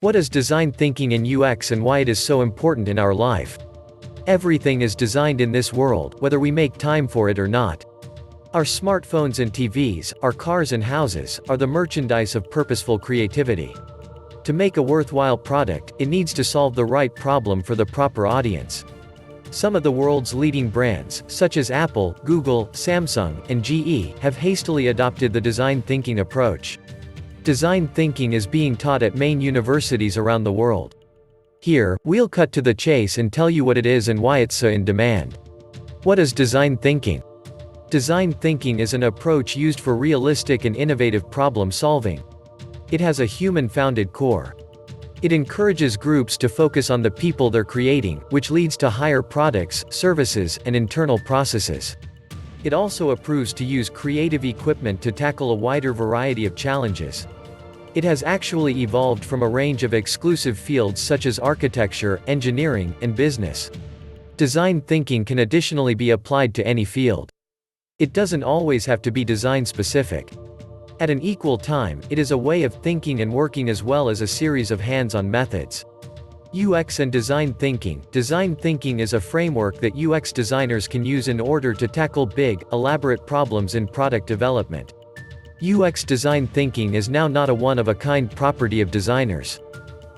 What is design thinking in UX and why it is so important in our life? Everything is designed in this world, whether we make time for it or not. Our smartphones and TVs, our cars and houses, are the merchandise of purposeful creativity. To make a worthwhile product, it needs to solve the right problem for the proper audience. Some of the world's leading brands, such as Apple, Google, Samsung, and GE, have hastily adopted the design thinking approach. Design thinking is being taught at main universities around the world. Here, we'll cut to the chase and tell you what it is and why it's so in demand. What is design thinking? Design thinking is an approach used for realistic and innovative problem solving. It has a human-founded core. It encourages groups to focus on the people they're creating, which leads to higher products, services, and internal processes. It also approves to use creative equipment to tackle a wider variety of challenges. It has actually evolved from a range of exclusive fields such as architecture, engineering, and business. Design thinking can additionally be applied to any field. It doesn't always have to be design-specific. At an equal time, it is a way of thinking and working as well as a series of hands-on methods. UX and design thinking. Design thinking is a framework that UX designers can use in order to tackle big, elaborate problems in product development. UX design thinking is now not a one-of-a-kind property of designers.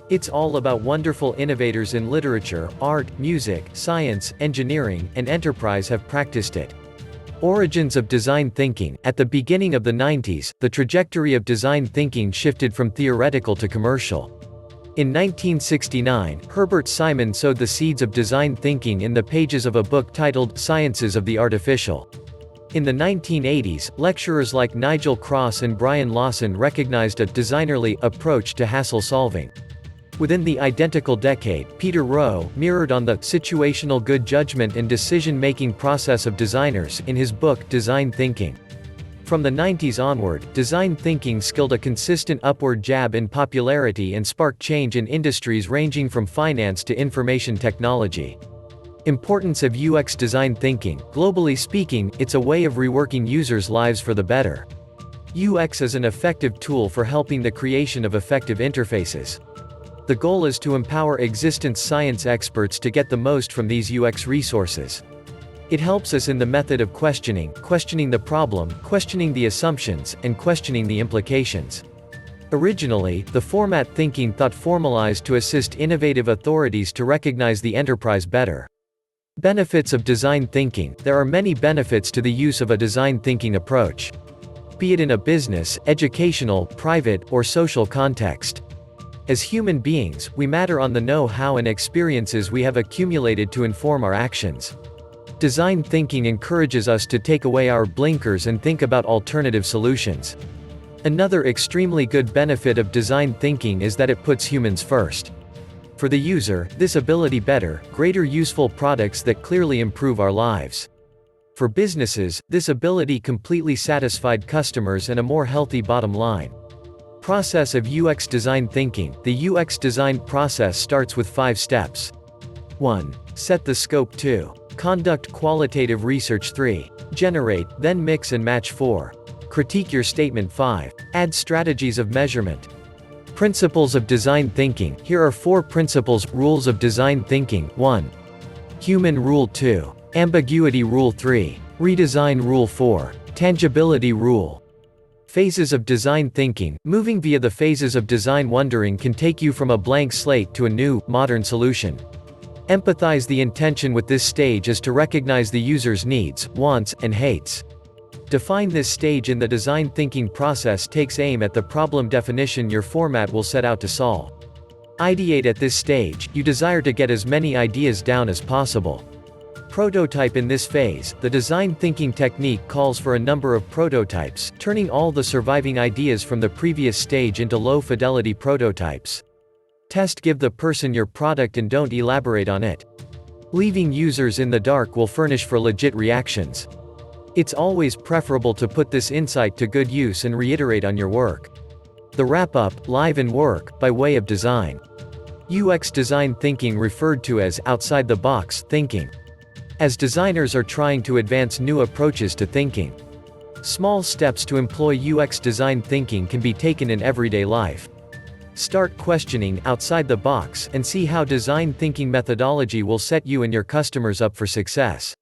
It's all about wonderful innovators in literature, art, music, science, engineering, and enterprise have practiced it. Origins of design thinking. At the beginning of the 90s, the trajectory of design thinking shifted from theoretical to commercial. In 1969, Herbert Simon sowed the seeds of design thinking in the pages of a book titled Sciences of the Artificial. In the 1980s, lecturers like Nigel Cross and Brian Lawson recognized a designerly approach to hassle solving. Within the identical decade, Peter Rowe mirrored on the situational good judgment and decision-making process of designers in his book Design Thinking. From the 90s onward, design thinking skilled a consistent upward jab in popularity and sparked change in industries ranging from finance to information technology. Importance of UX design thinking. Globally speaking, it's a way of reworking users' lives for the better. UX is an effective tool for helping the creation of effective interfaces. The goal is to empower existing science experts to get the most from these UX resources. It helps us in the method of questioning the problem, questioning the assumptions, and questioning the implications. Originally, the format thinking thought formalized to assist innovative authorities to recognize the enterprise better. Benefits of design thinking. There are many benefits to the use of a design thinking approach. Be it in a business, educational, private, or social context. As human beings, we matter on the know-how and experiences we have accumulated to inform our actions. Design thinking encourages us to take away our blinkers and think about alternative solutions. Another extremely good benefit of design thinking is that it puts humans first. For the user, this ability better, greater useful products that clearly improve our lives. For businesses, this ability completely satisfied customers and a more healthy bottom line. Process of UX design thinking. The UX design process starts with 5 steps. 1. Set the scope. 2. Conduct qualitative research. 3. Generate, then mix and match. 4. Critique your statement. 5. Add strategies of measurement. Principles of design thinking. Here are 4 principles, rules of design thinking. 1. Human rule. 2. Ambiguity rule. 3. Redesign rule. 4. Tangibility rule. Phases of design thinking. Moving via the phases of design wondering can take you from a blank slate to a new, modern solution. Empathize. The intention with this stage is to recognize the user's needs, wants, and hates. Define this stage in the design thinking process takes aim at the problem definition your format will set out to solve. Ideate. At this stage, you desire to get as many ideas down as possible. Prototype. In this phase, the design thinking technique calls for a number of prototypes, turning all the surviving ideas from the previous stage into low-fidelity prototypes. Test. Give the person your product and don't elaborate on it. Leaving users in the dark will furnish for legit reactions. It's always preferable to put this insight to good use and reiterate on your work. The wrap-up, live and work, by way of design. UX design thinking referred to as outside-the-box thinking. As designers are trying to advance new approaches to thinking. Small steps to employ UX design thinking can be taken in everyday life. Start questioning outside the box and see how design thinking methodology will set you and your customers up for success.